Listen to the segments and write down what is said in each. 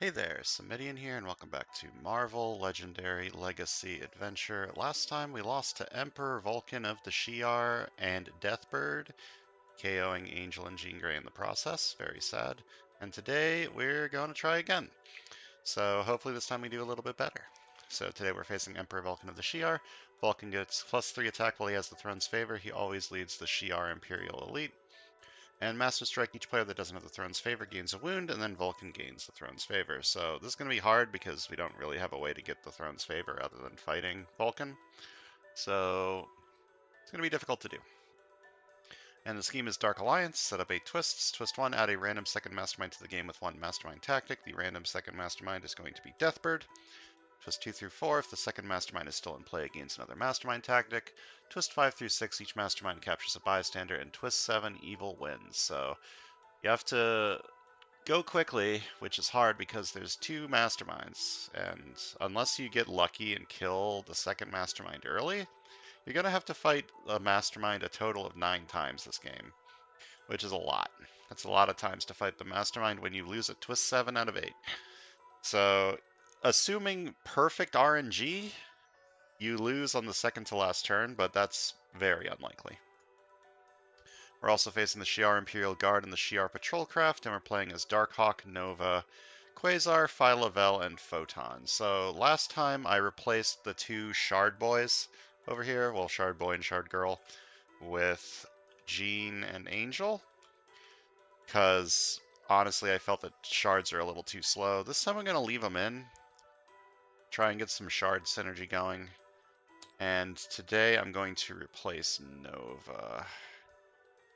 Hey there, Samitian here, and welcome back to Marvel Legendary Legacy Adventure. Last time we lost to Emperor Vulcan of the Shi'ar and Deathbird, KOing Angel and Jean Grey in the process. Very sad. And today we're going to try again. So hopefully this time we do a little bit better. So today we're facing Emperor Vulcan of the Shi'ar. Vulcan gets +3 attack while he has the throne's favor. He always leads the Shi'ar Imperial Elite. And Master Strike, each player that doesn't have the throne's favor gains a wound, and then Vulcan gains the throne's favor. So this is going to be hard because we don't really have a way to get the throne's favor other than fighting Vulcan. So it's going to be difficult to do. And the scheme is Dark Alliance, set up 8 twists. Twist 1, add a random second mastermind to the game with 1 mastermind tactic. The random second mastermind is going to be Deathbird. Twist 2 through 4, if the second mastermind is still in play, it gains another mastermind tactic. Twist 5 through 6, each mastermind captures a bystander. And twist 7, evil wins. So you have to go quickly, which is hard because there's 2 masterminds. And unless you get lucky and kill the second mastermind early, you're going to have to fight a mastermind a total of 9 times this game, which is a lot. That's a lot of times to fight the mastermind when you lose at twist 7 out of 8. So assuming perfect RNG, you lose on the second to last turn, but that's very unlikely. We're also facing the Shi'ar Imperial Guard and the Shi'ar Patrol Craft, and we're playing as Darkhawk, Nova, Quasar, Phyla-Vell, and Photon. So last time I replaced the 2 Shard Boys over here, well, Shard Boy and Shard Girl, with Jean and Angel, because honestly I felt that Shards are a little too slow. This time I'm going to leave them in, try and get some Shard synergy going, and today I'm going to replace Nova.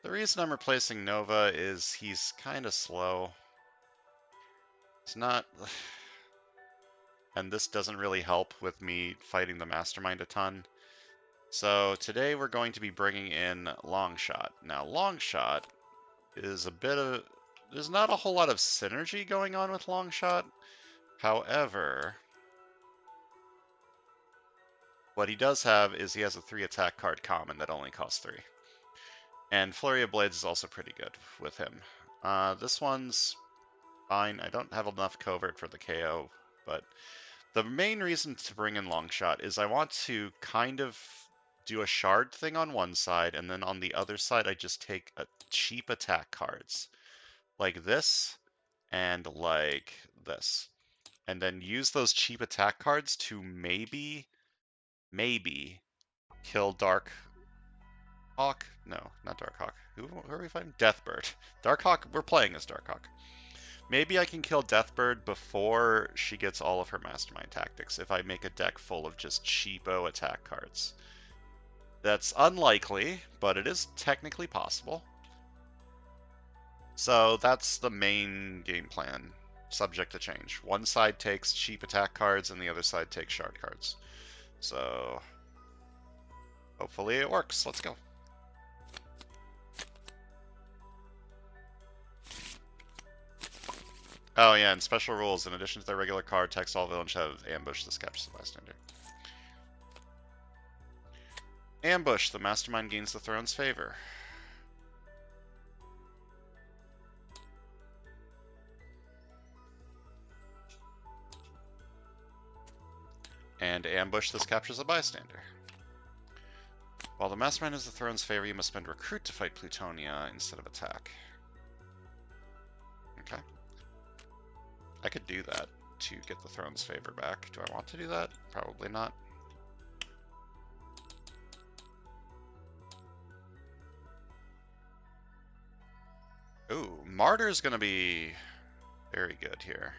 The reason I'm replacing Nova is he's kind of slow. It's not... And this doesn't really help with me fighting the Mastermind a ton. So today we're going to be bringing in Longshot. Now Longshot is a bit of... There's not a whole lot of synergy going on with Longshot. However, what he does have is he has a 3 attack card common that only costs 3. And Flurry of Blades is also pretty good with him. This one's fine. I don't have enough covert for the KO, but the main reason to bring in Longshot is I want to kind of do a shard thing on one side, and then on the other side I just take cheap attack cards. Like this, and like this. And then use those cheap attack cards to maybe kill Darkhawk. No, not Darkhawk. Who are we fighting? Deathbird. Darkhawk, we're playing as Darkhawk. Maybe I can kill Deathbird before she gets all of her mastermind tactics if I make a deck full of just cheapo attack cards. That's unlikely, but it is technically possible. So that's the main game plan, subject to change. One side takes cheap attack cards and the other side takes shard cards. So hopefully it works. Let's go. Oh yeah, and special rules. In addition to their regular card text, all villains have ambush. This captures the bystander. Ambush. The mastermind gains the throne's favor. And ambush. This captures a bystander. While the mastermind has the throne's favor, you must spend recruit to fight Plutonia instead of attack. Okay. I could do that to get the throne's favor back. Do I want to do that? Probably not. Ooh, Martyr's gonna be very good here.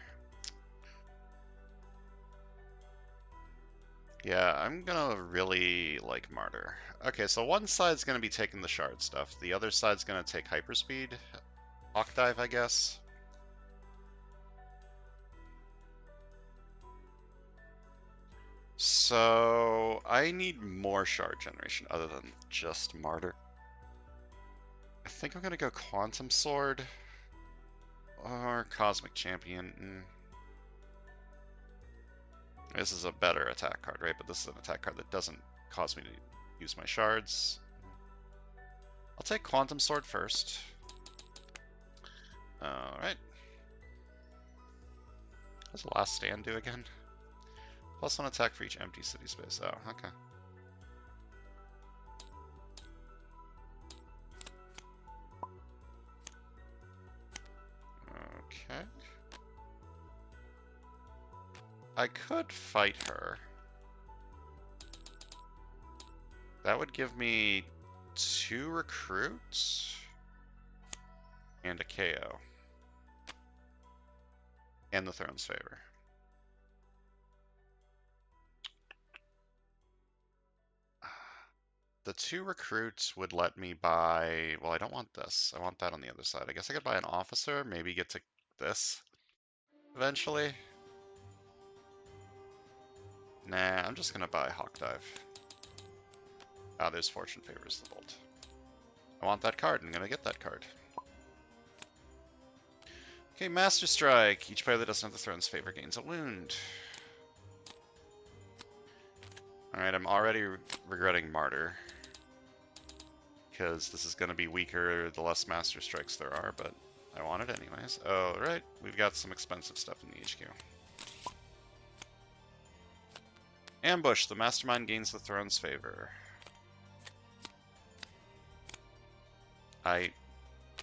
Yeah, I'm gonna really like Martyr. Okay, so one side's gonna be taking the shard stuff. The other side's gonna take hyperspeed. Hawk dive, I guess. So I need more shard generation other than just Martyr. I think I'm gonna go Quantum Sword or Cosmic Champion. This is a better attack card, right? But this is an attack card that doesn't cause me to use my shards. I'll take Quantum Sword first. Alright. What does the last stand do again? +1 attack for each empty city space. Oh, okay. Okay. I could fight her. That would give me 2 recruits and a KO. And the Throne's Favor. The 2 recruits would let me buy... Well, I don't want this. I want that on the other side. I guess I could buy an officer, maybe get to this eventually. Nah, I'm just gonna buy Hawk Dive. Ah, there's Fortune Favors the Bolt. I want that card. I'm gonna get that card. Okay, Master Strike. Each player that doesn't have the Throne's Favor gains a wound. Alright, I'm already regretting Martyr. Because this is going to be weaker the less Master Strikes there are, but I want it anyways. Oh, right. We've got some expensive stuff in the HQ. Ambush. The Mastermind gains the Throne's Favor.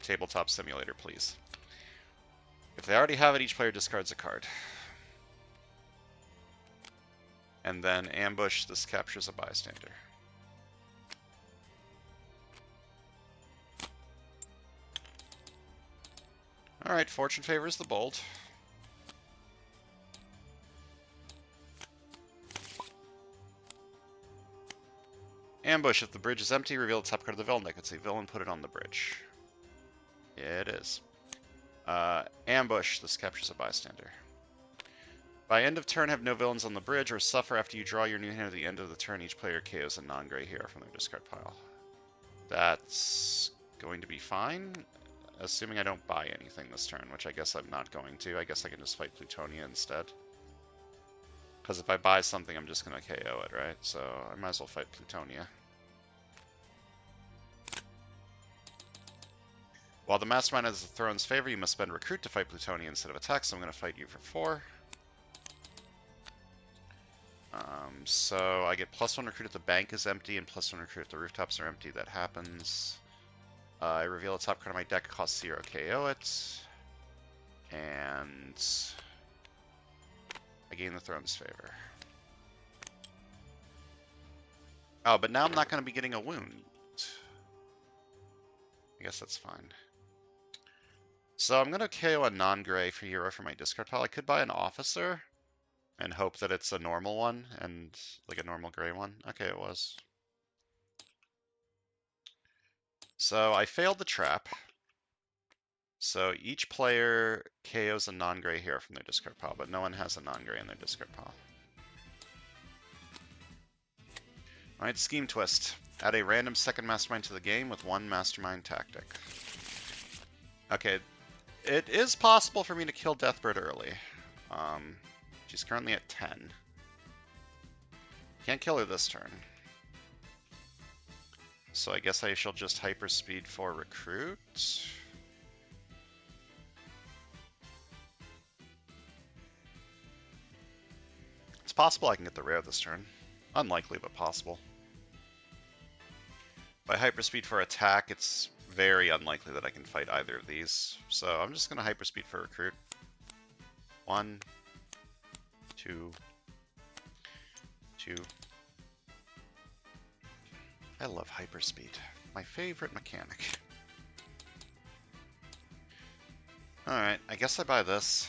Tabletop Simulator, please. If they already have it, each player discards a card. And then Ambush. This captures a bystander. Alright, Fortune Favors the Bolt. Ambush. If the bridge is empty, reveal the top card of the villain deck. It's a villain, put it on the bridge. Yeah, it is. Ambush. This captures a bystander. By end of turn, have no villains on the bridge, or suffer after you draw your new hand at the end of the turn. Each player KOs a non-gray hero from their discard pile. That's going to be fine, assuming I don't buy anything this turn, which I guess I'm not going to. I guess I can just fight Plutonia instead. Because if I buy something, I'm just going to KO it, right? So I might as well fight Plutonia. While the Mastermind has the Throne's Favor, you must spend Recruit to fight Plutonia instead of attack, so I'm going to fight you for 4. So I get +1 recruit if the bank is empty and +1 recruit if the rooftops are empty. That happens. I reveal a top card of my deck, cost 0, KO it. And I gain the Throne's Favor. Oh, but now I'm not going to be getting a wound. I guess that's fine. So I'm going to KO a non-gray for hero for my discard pile. I could buy an officer and hope that it's a normal one, and like a normal gray one. Okay, it was. So I failed the trap. So each player KOs a non-gray hero from their discard pile, but no one has a non-gray in their discard pile. Alright, Scheme Twist. Add a random second Mastermind to the game with 1 Mastermind tactic. Okay, it is possible for me to kill Deathbird early. She's currently at 10. Can't kill her this turn. So I guess I shall just hyperspeed for Recruit. It's possible I can get the rare this turn. Unlikely, but possible. By hyperspeed for attack, it's very unlikely that I can fight either of these. So I'm just going to hyperspeed for Recruit. 1, 2, 2. I love hyperspeed. My favorite mechanic. Alright, I guess I buy this.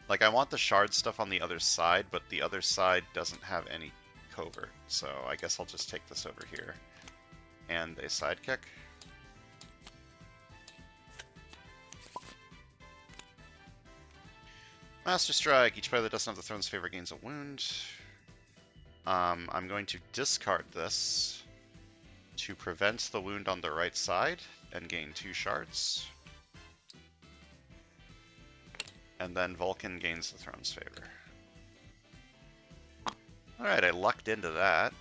Like, I want the shard stuff on the other side, but the other side doesn't have any covert. So I guess I'll just take this over here. And a sidekick. Master Strike. Each player that doesn't have the Throne's Favor gains a wound. I'm going to discard this to prevent the wound on the right side and gain 2 shards. And then Vulcan gains the Throne's Favor. Alright, I lucked into that.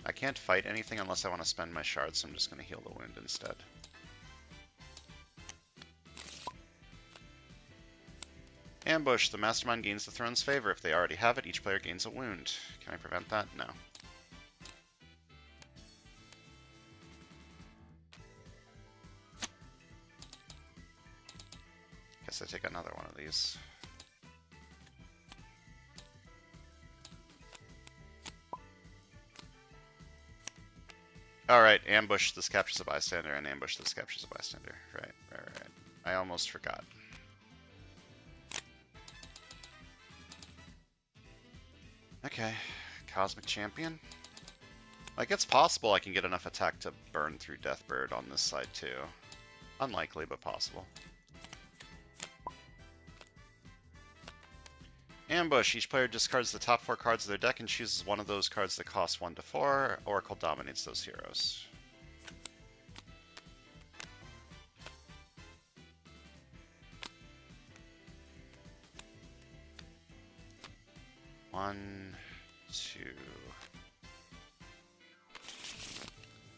I can't fight anything unless I want to spend my shards, so I'm just going to heal the wound instead. Ambush. The mastermind gains the throne's favor. If they already have it, each player gains a wound. Can I prevent that? No. Guess I take another one of these. Alright, ambush. This captures a bystander, and ambush. This captures a bystander. Right. I almost forgot. Okay, Cosmic Champion. Like, it's possible I can get enough attack to burn through Deathbird on this side, too. Unlikely, but possible. Ambush. Each player discards the top 4 cards of their deck and chooses one of those cards that costs 1 to 4. Oracle dominates those heroes. One, 2,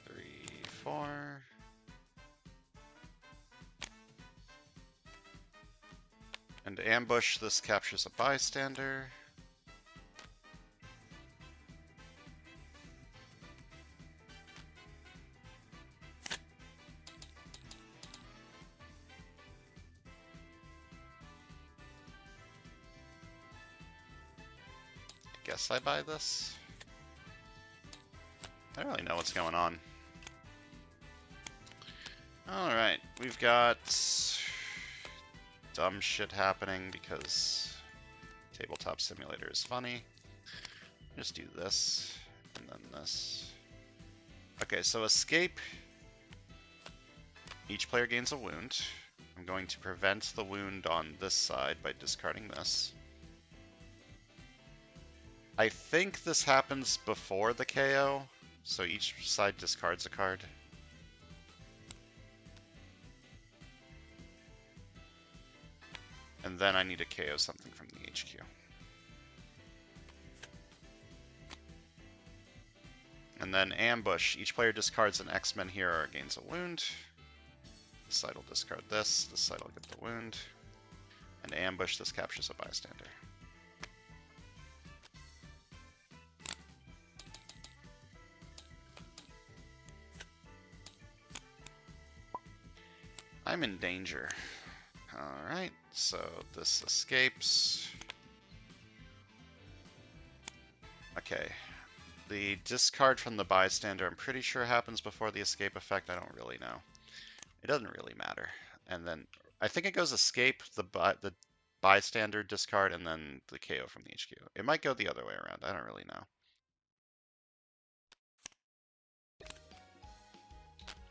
3, 4. And ambush, this captures a bystander. Guess I buy this. I don't really know what's going on. Alright, we've got dumb shit happening because Tabletop Simulator is funny. Just do this, and then this. Okay, so escape. Each player gains a wound. I'm going to prevent the wound on this side by discarding this. I think this happens before the KO, so each side discards a card. And then I need to KO something from the HQ. And then ambush. Each player discards an X-Men hero or gains a wound. This side will discard this. This side will get the wound. And ambush. This captures a bystander. I'm in danger. Alright, so this escapes. Okay. The discard from the bystander, I'm pretty sure happens before the escape effect. I don't really know. It doesn't really matter. And then I think it goes escape, the bystander discard, and then the KO from the HQ. It might go the other way around. I don't really know.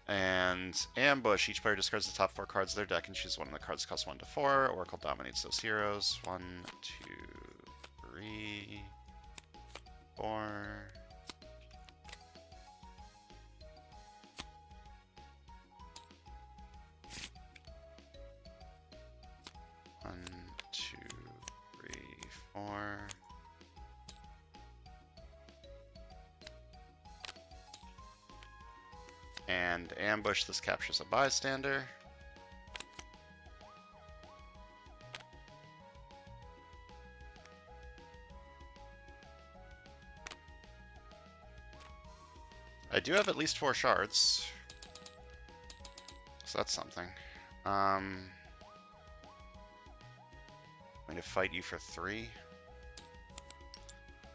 And ambush. Each player discards the top 4 cards of their deck and chooses one of the cards that costs 1 to 4. Oracle dominates those heroes. 1, 2, 3, 4. One, two, three, 4. And ambush, this captures a bystander. I do have at least 4 shards, so that's something. I'm going to fight you for 3.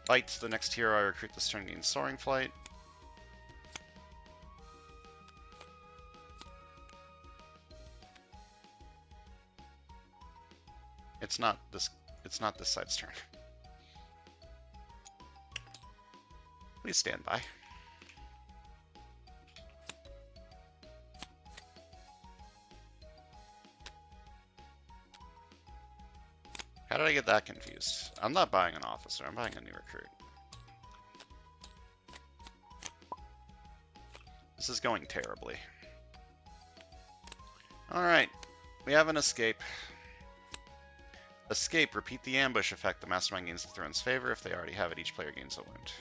Fight the next hero I recruit this turn gains Soaring Flight. It's not this side's turn. Please stand by. How did I get that confused? I'm not buying an officer, I'm buying a new recruit. This is going terribly. Alright, we have an escape. Escape, repeat the ambush effect. The mastermind gains the throne's favor. If they already have it, each player gains a wound.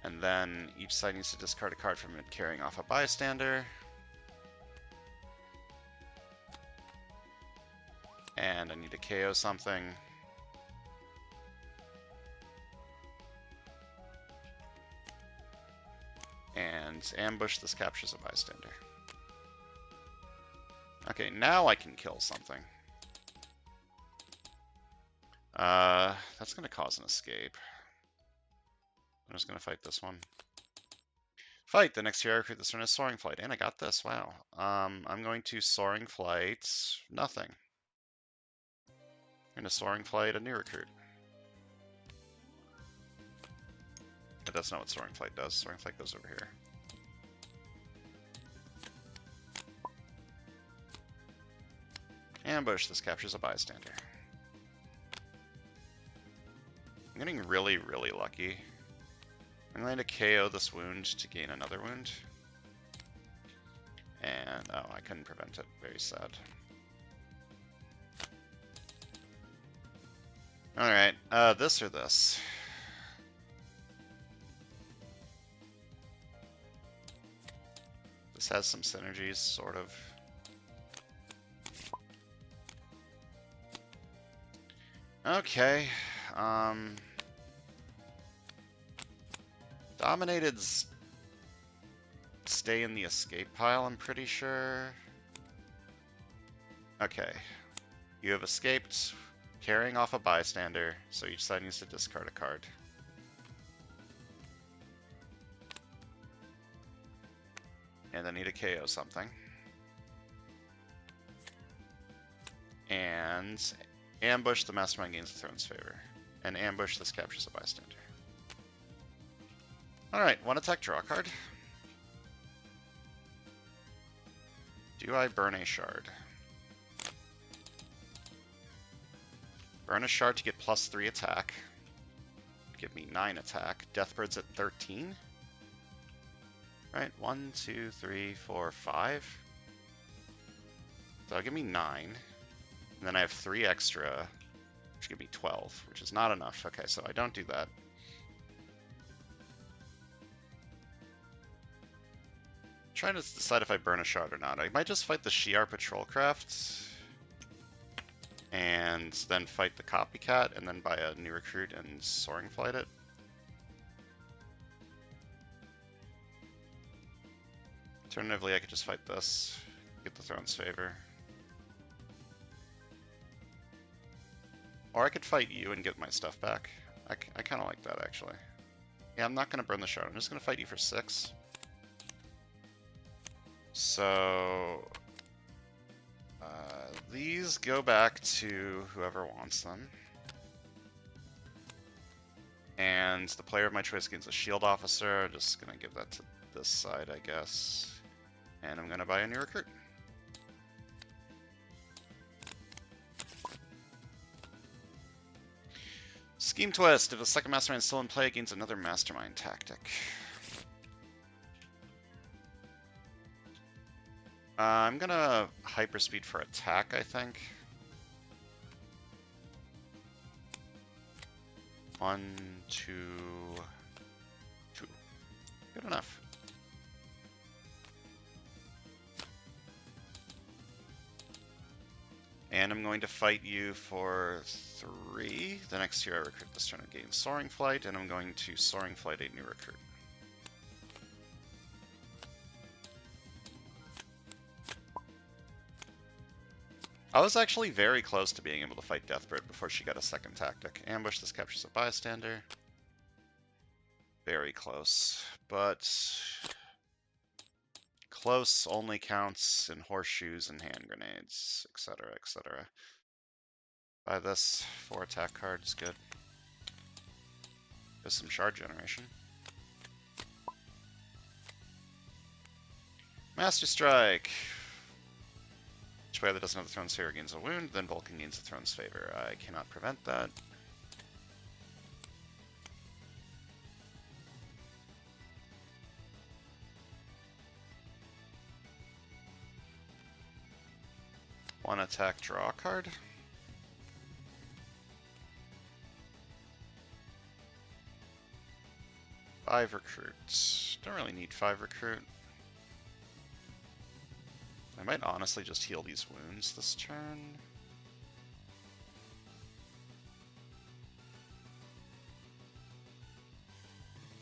And then each side needs to discard a card from it carrying off a bystander. And I need to KO something. And ambush, this captures a bystander. Okay, now I can kill something. That's going to cause an escape. I'm just going to fight this one. Fight! The next hero I recruit this turn is Soaring Flight. And I got this, wow. I'm going to Soaring Flight, nothing. I'm going to Soaring Flight a new recruit. But that's not what Soaring Flight does. Soaring Flight goes over here. Ambush, this captures a bystander. I'm getting really, really lucky. I'm going to KO this wound to gain another wound. And, oh, I couldn't prevent it. Very sad. Alright, this or this? This has some synergies, sort of. Okay, Dominated's stay in the escape pile, I'm pretty sure. Okay, you have escaped, carrying off a bystander, so each side needs to discard a card. And then need to KO something. And ambush, the mastermind gains the throne's favor. And ambush, this captures a bystander. Alright, one attack, draw a card. Do I burn a shard? Burn a shard to get +3 attack. Give me 9 attack. Deathbird's at 13. Right, 1, 2, 3, 4, 5. So that'll give me 9. And then I have 3 extra, which give me 12, which is not enough. Okay, so I don't do that. I'm trying to decide if I burn a shard or not. I might just fight the Shi'ar Patrolcraft and then fight the Copycat and then buy a new recruit and Soaring Flight it. Alternatively, I could just fight this, get the Throne's favor. Or I could fight you and get my stuff back. I kind of like that, actually. Yeah, I'm not going to burn the shard. I'm just going to fight you for 6. So these go back to whoever wants them. And the player of my choice gains a shield officer. I'm just going to give that to this side, I guess. And I'm going to buy a new recruit. Scheme Twist. If a second mastermind is still in play, it gains another mastermind tactic. I'm gonna hyperspeed for attack, I think. 1, 2, 2. Good enough. And I'm going to fight you for 3. The next year I recruit this turn and gain Soaring Flight, and I'm going to Soaring Flight a new recruit. I was actually very close to being able to fight Deathbird before she got a second tactic. Ambush, this captures a bystander. Very close, but close only counts in horseshoes and hand grenades, etc., etc. Buy this 4 attack card is good. There's some shard generation. Master Strike. Each player that doesn't have the Throne's favor gains a wound, then Vulcan gains the Throne's favor. I cannot prevent that. One attack, draw a card. 5 recruits. Don't really need 5 recruit. I might honestly just heal these wounds this turn.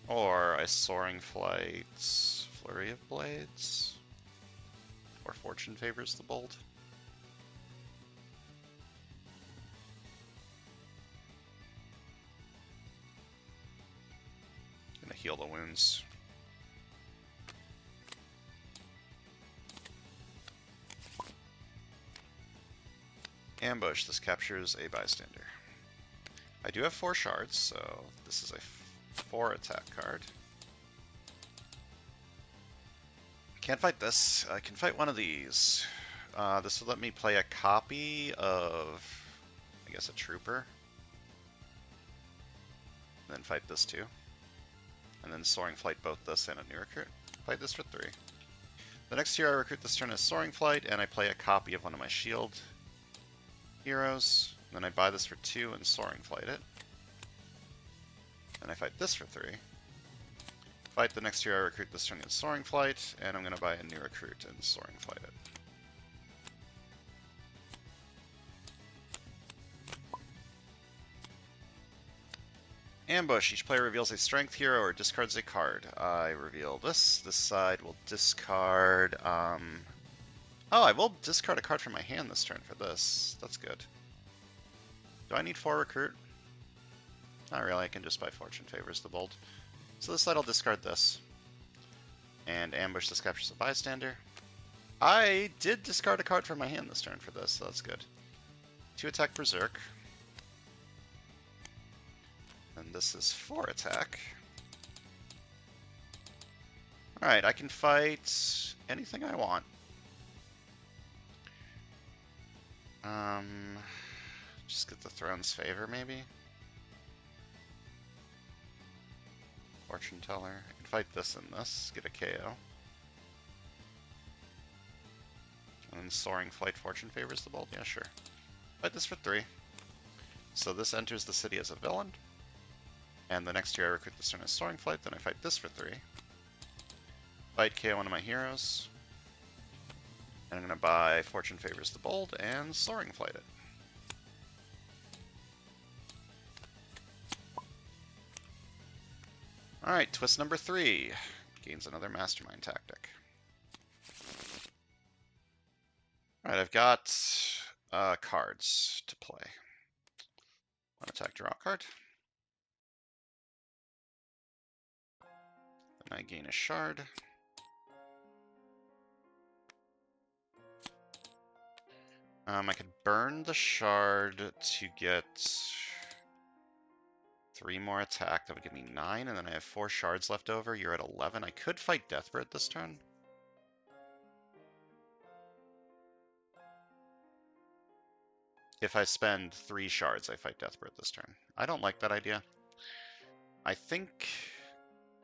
Or I Soaring Flight, Flurry of Blades. Or Fortune Favors the Bold. Gonna heal the wounds. Ambush. This captures a bystander. I do have 4 shards, so this is a 4 attack card. Can't fight this. I can fight one of these. This will let me play a copy of, I guess, a trooper. And then fight this too. And then Soaring Flight both this and a new recruit. Fight this for 3. The next hero I recruit this turn is Soaring Flight, and I play a copy of one of my shield heroes. Then I buy this for 2 and Soaring Flight it. Then I fight this for 3. Fight the next hero I recruit this turn is Soaring Flight, and I'm going to buy a new recruit and Soaring Flight it. Ambush. Each player reveals a strength hero or discards a card. I reveal this. This side will discard... Oh, I will discard a card from my hand this turn for this. That's good. Do I need 4 recruit? Not really. I can just buy Fortune Favors the Bold. So this side I'll discard this. And Ambush. This captures a bystander. I did discard a card from my hand this turn for this, so that's good. 2 attack Berserk. And this is 4 attack. Alright, I can fight anything I want. Just get the Throne's Favor, maybe? Fortune Teller. I can fight this and this, get a KO. And then Soaring Flight Fortune Favors the Bold? Yeah, sure. Fight this for 3. So this enters the city as a villain. And the next year I recruit this turn as Soaring Flight, then I fight this for 3. Fight KO one of my heroes. And I'm going to buy Fortune Favors the Bold and Soaring Flight it. Alright, twist number 3. Gains another Mastermind tactic. Alright, I've got cards to play. One attack, draw a card. Then I gain a shard. I could burn the shard to get 3 more attack. That would give me 9, and then I have 4 shards left over. You're at 11. I could fight Deathbird this turn. If I spend 3 shards, I fight Deathbird this turn. I don't like that idea. I think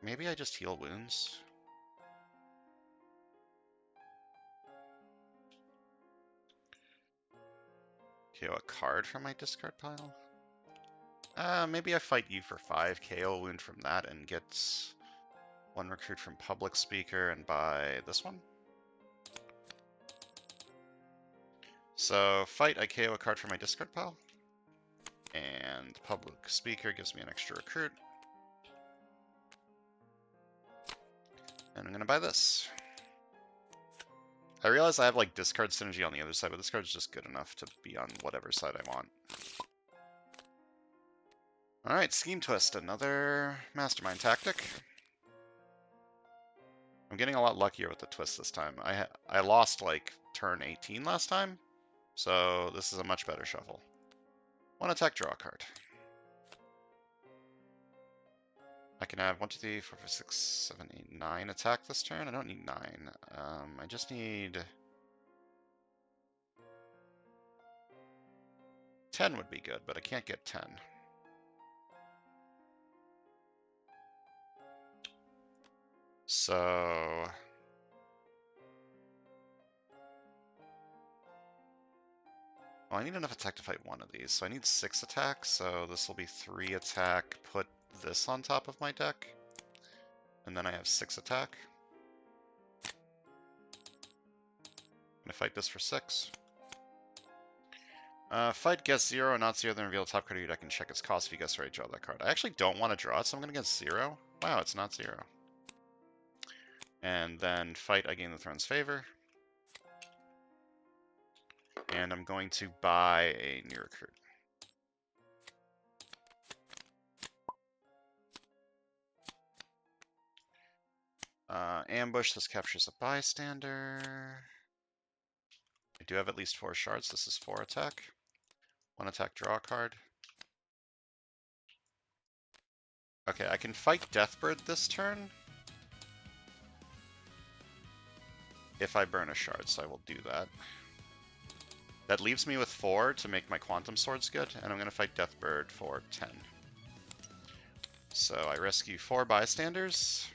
maybe I just heal wounds. KO a card from my discard pile. Maybe I fight you for 5, KO a wound from that, and get 1 recruit from Public Speaker and buy this one. So fight, I KO a card from my discard pile. And Public Speaker gives me an extra recruit. And I'm going to buy this. I realize I have like discard synergy on the other side, but this card's just good enough to be on whatever side I want. Alright, Scheme Twist, another Mastermind tactic. I'm getting a lot luckier with the twist this time. I lost like turn 18 last time, so this is a much better shuffle. 1 attack, draw a card. I can have 1, 2, 3, 4, 5, 6, 7, 8, 9 attack this turn. I don't need 9. I just need 10 would be good, but I can't get 10. So well, I need enough attack to fight one of these. So I need 6 attack, so this will be 3 attack, put this on top of my deck. And then I have 6 attack. I'm gonna fight this for 6. Fight guess 0, not 0, then reveal the top card of your deck and check its cost. If you guess right, draw that card. I actually don't want to draw it, so I'm gonna guess 0. Wow, it's not 0. And then fight, I gain the Throne's favor. And I'm going to buy a new recruit. Ambush, this captures a bystander. I do have at least 4 shards. This is 4 attack. 1 attack, draw a card. Okay, I can fight Deathbird this turn if I burn a shard, so I will do that. That leaves me with 4 to make my Quantum Swords good, and I'm going to fight Deathbird for 10. So I rescue 4 bystanders.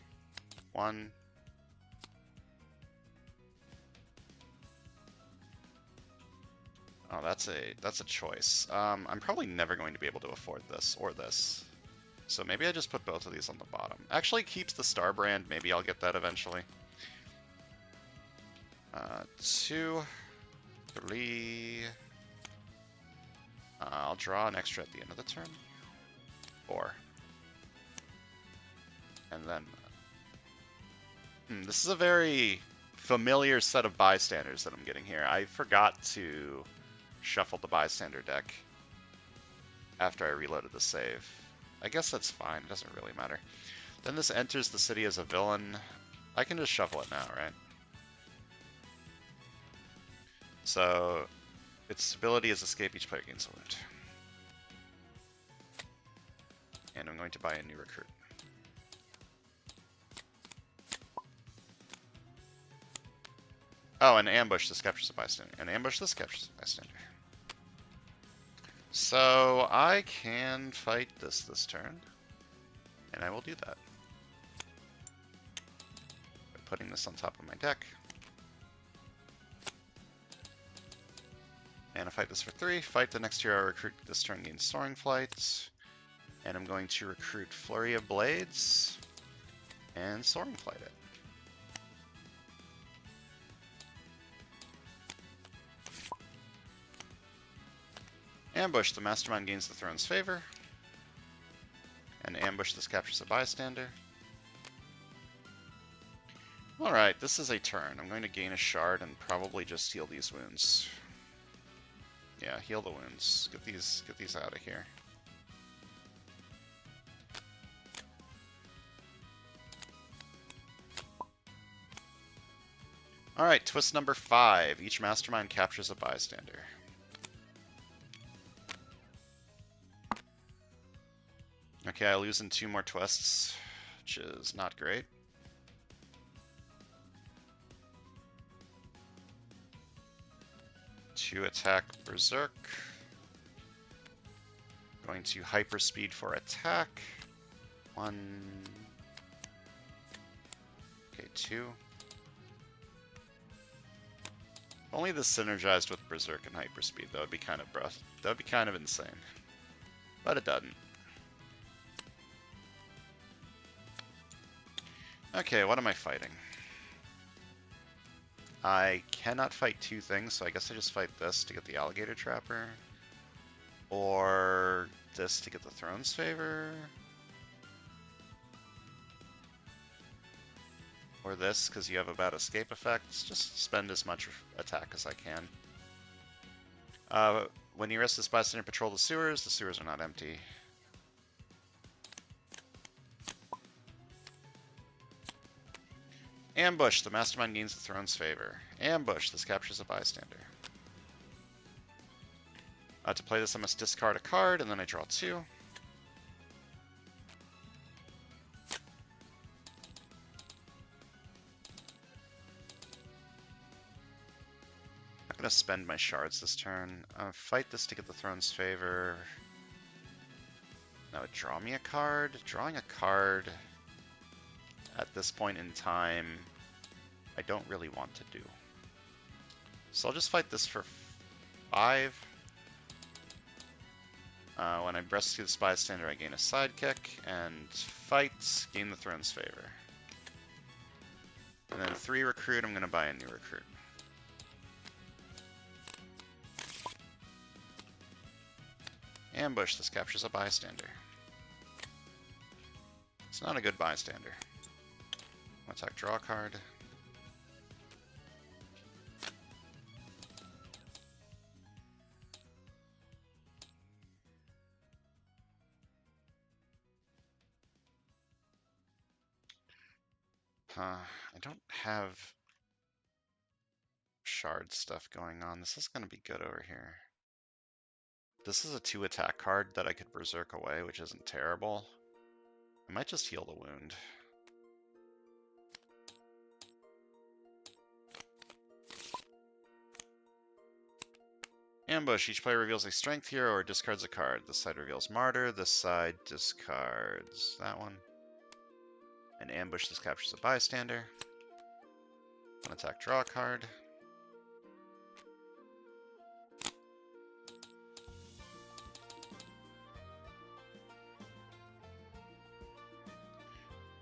1. Oh, that's a choice. I'm probably never going to be able to afford this or this. So maybe I just put both of these on the bottom. Actually keeps the Star Brand. Maybe I'll get that eventually. 2, 3. I'll draw an extra at the end of the turn. 4. And then... this is a very familiar set of bystanders that I'm getting here. I forgot to shuffle the bystander deck after I reloaded the save. I guess that's fine. It doesn't really matter. Then this enters the city as a villain. I can just shuffle it now, right? So its ability is escape. Each player gains a wound. And I'm going to buy a new recruit. Oh, and ambush, this captures a bystander. And ambush, this captures a bystander. So I can fight this turn. And I will do that. By putting this on top of my deck. And I fight this for 3. Fight the next hero I recruit this turn gains Soaring Flight. And I'm going to recruit Flurry of Blades. And Soaring Flight it. Ambush, the Mastermind gains the Throne's favor. And ambush, this captures a bystander. Alright, this is a turn. I'm going to gain a shard and probably just heal these wounds. Yeah, heal the wounds. Get these out of here. Alright, twist number 5. Each Mastermind captures a bystander. Okay, I lose in 2 more twists, which is not great. To attack Berserk. Going to hyperspeed for attack. 1. Okay, 2. If only this synergized with Berserk and hyperspeed, that would be kind of that would be kind of insane. But it doesn't. Okay, what am I fighting? I cannot fight 2 things, so I guess I just fight this to get the Alligator Trapper. Or this to get the Throne's favor. Or this, because you have a bad escape effect. Just spend as much attack as I can. When you rest this bystander, patrol the sewers are not empty. Ambush, the Mastermind gains the Throne's favor. Ambush, this captures a bystander. To play this, I must discard a card, and then I draw 2. I'm going to spend my shards this turn. Fight this to get the Throne's favor. Now draw me a card. Drawing a card at this point in time, I don't really want to do. So I'll just fight this for 5. When I rescue this bystander, I gain a sidekick, and fight, gain the Throne's favor. And then 3 recruit, I'm going to buy a new recruit. Ambush, this captures a bystander. It's not a good bystander. Attack, draw a card. I don't have shard stuff going on. This is going to be good over here. This is a 2 attack card that I could berserk away, which isn't terrible. I might just heal the wound. Ambush. Each player reveals a strength hero or discards a card. This side reveals Martyr. This side discards that one. And ambush. This captures a bystander. One attack, draw a card.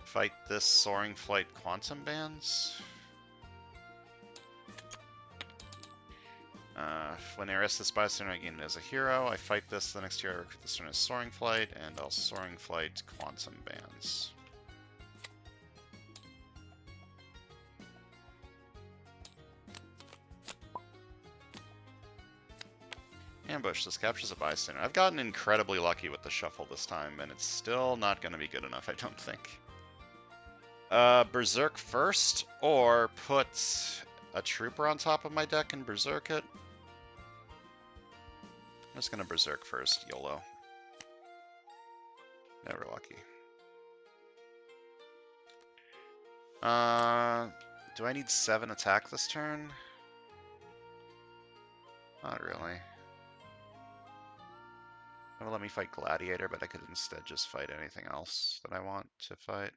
Fight this Soaring Flight Quantum Bands. When I arrest this bystander, I gain it as a hero. I fight this, the next hero I recruit this turn as Soaring Flight, and I'll Soaring Flight Quantum Bands. Ambush, this captures a bystander. I've gotten incredibly lucky with the shuffle this time, and it's still not going to be good enough, I don't think. Berserk first, or put a trooper on top of my deck and berserk it. I'm just gonna berserk first, YOLO. Never lucky. Do I need 7 attack this turn? Not really. It'll let me fight Gladiator, but I could instead just fight anything else that I want to fight.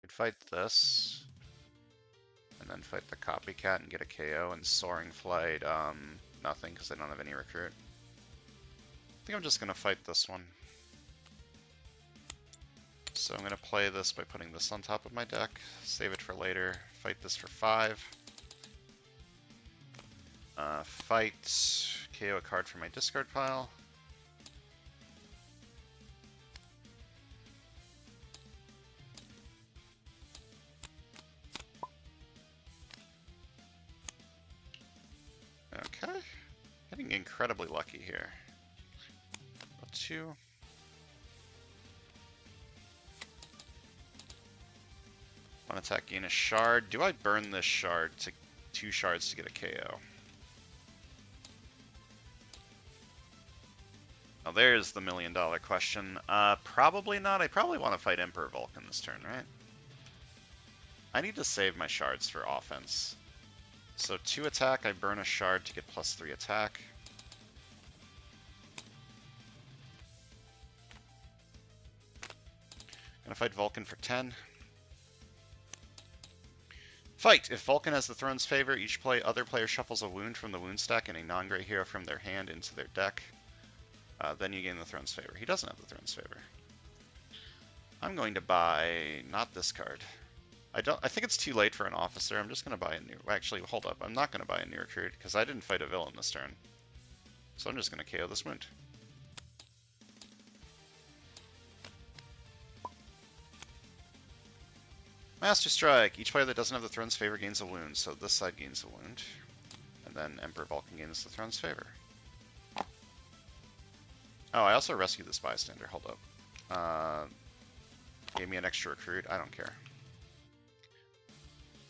Could fight this, and then fight the Copycat and get a KO, and Soaring Flight, nothing, because I don't have any recruit. I think I'm just going to fight this one. So I'm going to play this by putting this on top of my deck, save it for later, fight this for 5. Fight, KO a card from my discard pile. Okay, getting incredibly lucky here. 2. One attack, gain a shard. Do I burn this shard to 2 shards to get a KO? Now there's the $1 million question. Probably not. I probably want to fight Emperor Vulcan this turn, right? I need to save my shards for offense. So 2 attack, I burn a shard to get +3 attack. Gonna fight Vulcan for 10. Fight! If Vulcan has the Throne's favor, each other player shuffles a wound from the wound stack and a non-gray hero from their hand into their deck. Then you gain the Throne's favor. He doesn't have the Throne's favor. I'm going to buy not this card. I think it's too late for an officer. I'm just going to buy a new... Actually, hold up. I'm not going to buy a new recruit because I didn't fight a villain this turn. So I'm just going to KO this wound. Master Strike. Each player that doesn't have the Throne's favor gains a wound. So this side gains a wound. And then Emperor Vulcan gains the Throne's favor. Oh, I also rescued this bystander. Hold up. Gave me an extra recruit. I don't care.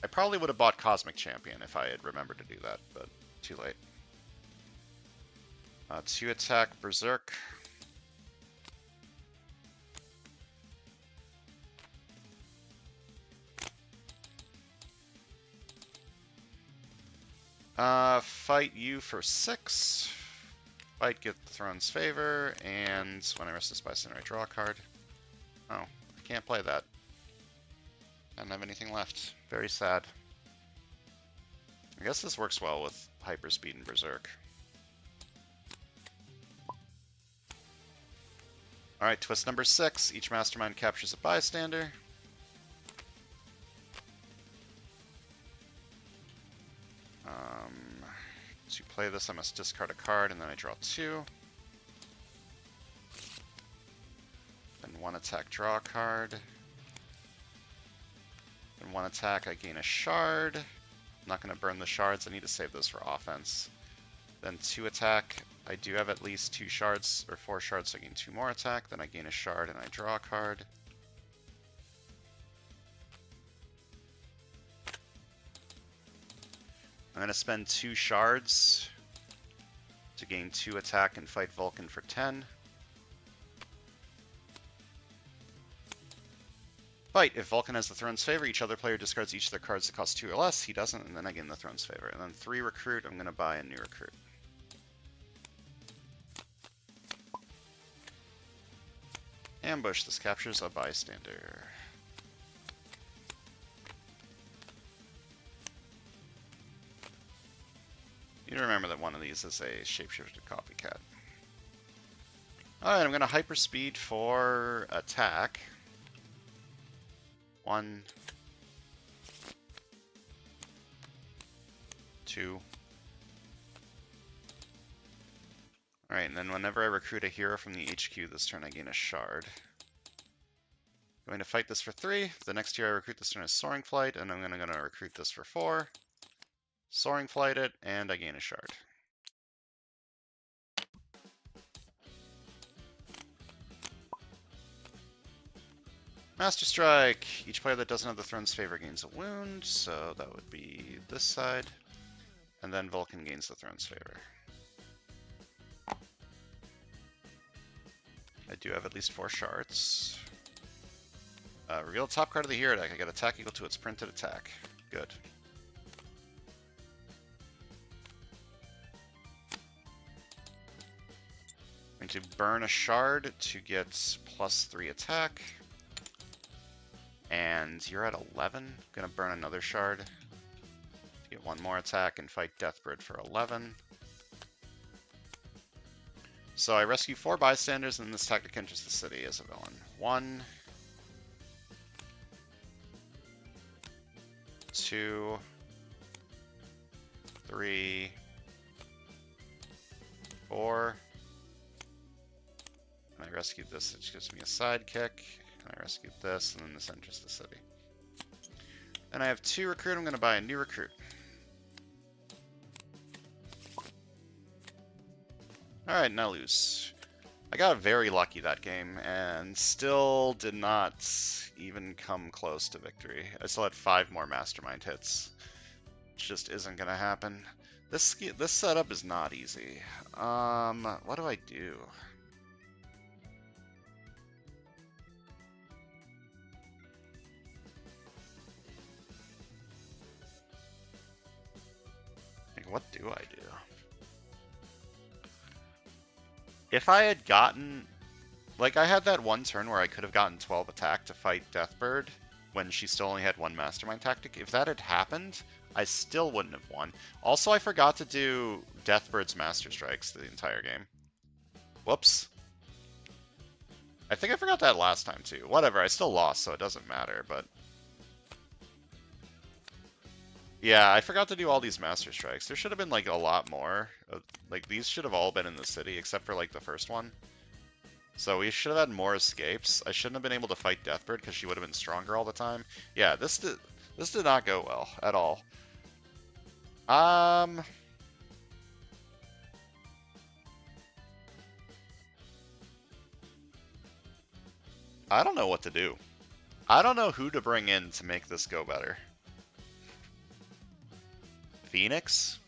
I probably would have bought Cosmic Champion if I had remembered to do that, but too late. 2 attack, Berserk. Fight you for 6. Fight, get the Throne's favor, and when I rest this bystander, I draw a card. Oh, I can't play that. I don't have anything left. Very sad. I guess this works well with Hyperspeed and Berserk. Alright, twist number 6. Each mastermind captures a bystander. To play this, I must discard a card, and then I draw 2. Then 1 attack, draw a card. Then 1 attack, I gain a shard. I'm not going to burn the shards, I need to save those for offense. Then 2 attack, I do have at least 2 shards, or 4 shards, so I gain 2 more attack. Then I gain a shard and I draw a card. I'm going to spend 2 shards to gain 2 attack and fight Vulcan for 10. Fight. If Vulcan has the Throne's Favor, each other player discards each of their cards that cost 2 or less. He doesn't, and then I gain the Throne's Favor. And then 3 recruit, I'm going to buy a new recruit. Ambush. This captures a bystander. You remember that one of these is a shapeshifted copycat. Alright, I'm going to hyperspeed for attack. 1, 2. Alright, and then whenever I recruit a hero from the HQ this turn, I gain a shard. I'm going to fight this for 3. The next hero I recruit this turn is Soaring Flight, and I'm going to recruit this for 4. Soaring Flight it, and I gain a shard. Master Strike! Each player that doesn't have the Throne's Favor gains a wound, so that would be this side. And then Vulcan gains the Throne's Favor. I do have at least 4 shards. Reveal top card of the hero deck. I get attack equal to its printed attack. Good. I'm going to burn a shard to get +3 attack. And you're at 11. I'm going to burn another shard to get 1 more attack and fight Deathbird for 11. So I rescue 4 bystanders, and this tactic enters the city as a villain. 1, 2, 3, 4. And I rescued this, which gives me a sidekick. And I rescued this, and then this enters the city. Then I have 2 recruit. I'm going to buy a new recruit. Alright, now lose. I got very lucky that game, and still did not even come close to victory. I still had 5 more Mastermind hits. Which just isn't going to happen. This setup is not easy. What do I do? Like, what do I do? If I had gotten... Like, I had that one turn where I could have gotten 12 attack to fight Deathbird when she still only had 1 Mastermind tactic. If that had happened, I still wouldn't have won. Also, I forgot to do Deathbird's Master Strikes the entire game. Whoops. I think I forgot that last time, too. Whatever, I still lost, so it doesn't matter, but... Yeah, I forgot to do all these Master Strikes. There should have been, like, a lot more. Like, these should have all been in the city, except for, like, the first one. So we should have had more escapes. I shouldn't have been able to fight Deathbird, because she would have been stronger all the time. Yeah, this did not go well, at all. I don't know what to do. I don't know who to bring in to make this go better. Phoenix?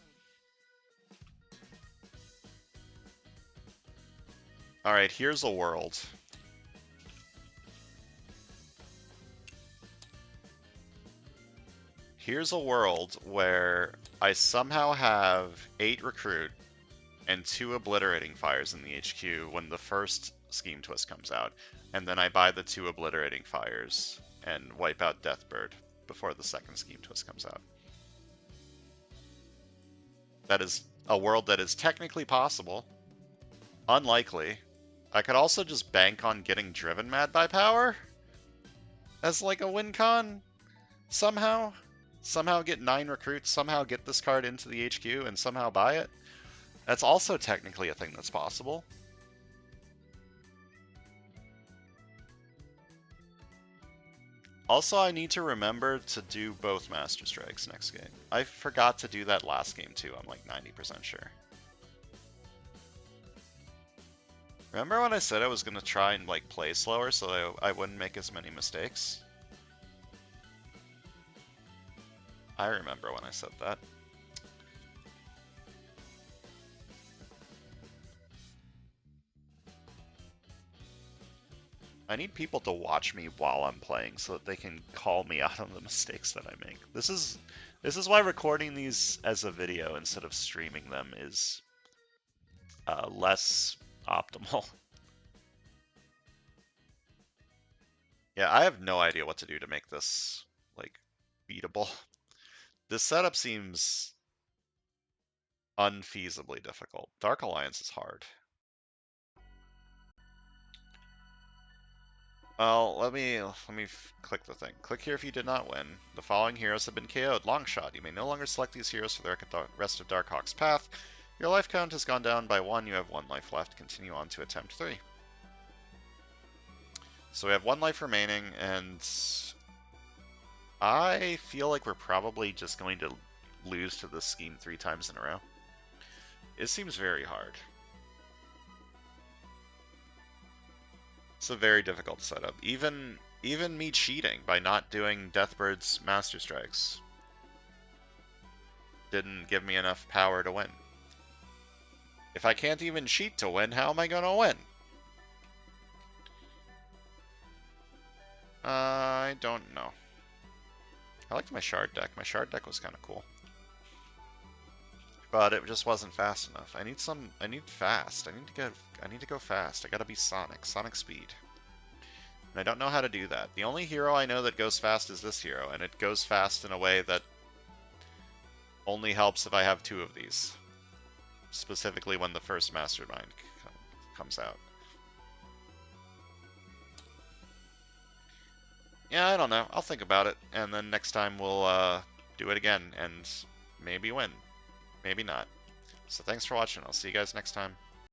Alright, here's a world. Here's a world where I somehow have 8 recruit and 2 obliterating fires in the HQ when the first scheme twist comes out. And then I buy the 2 obliterating fires and wipe out Deathbird before the second scheme twist comes out. That is a world that is technically possible. Unlikely. I could also just bank on getting driven mad by power as like a win con somehow. somehow get 9 recruits, somehow get this card into the HQ, and somehow buy it. That's also technically a thing that's possible. Also, I need to remember to do both Master Strikes next game. I forgot to do that last game too, I'm like 90% sure. Remember when I said I was going to try and like play slower so I wouldn't make as many mistakes? I remember when I said that. I need people to watch me while I'm playing so that they can call me out on the mistakes that I make. This is why recording these as a video instead of streaming them is less optimal. Yeah, I have no idea what to do to make this like beatable. This setup seems unfeasibly difficult. Dark Alliance is hard. Well, let me click the thing. Click here if you did not win. The following heroes have been KO'd. Longshot. You may no longer select these heroes for the rest of Darkhawk's path. Your life count has gone down by 1. You have 1 life left. Continue on to attempt 3. So we have 1 life remaining, and I feel like we're probably just going to lose to this scheme 3 times in a row. It seems very hard. It's a very difficult setup. Even me cheating by not doing Deathbird's Master Strikes didn't give me enough power to win. If I can't even cheat to win, how am I gonna win? I don't know. I liked my shard deck. My shard deck was kind of cool. But it just wasn't fast enough. I need fast. I need to go fast. I gotta be Sonic speed. And I don't know how to do that. The only hero I know that goes fast is this hero, and it goes fast in a way that only helps if I have 2 of these. Specifically when the first Mastermind comes out. Yeah, I don't know. I'll think about it, and then next time we'll do it again, and maybe win. Maybe not. So thanks for watching. I'll see you guys next time.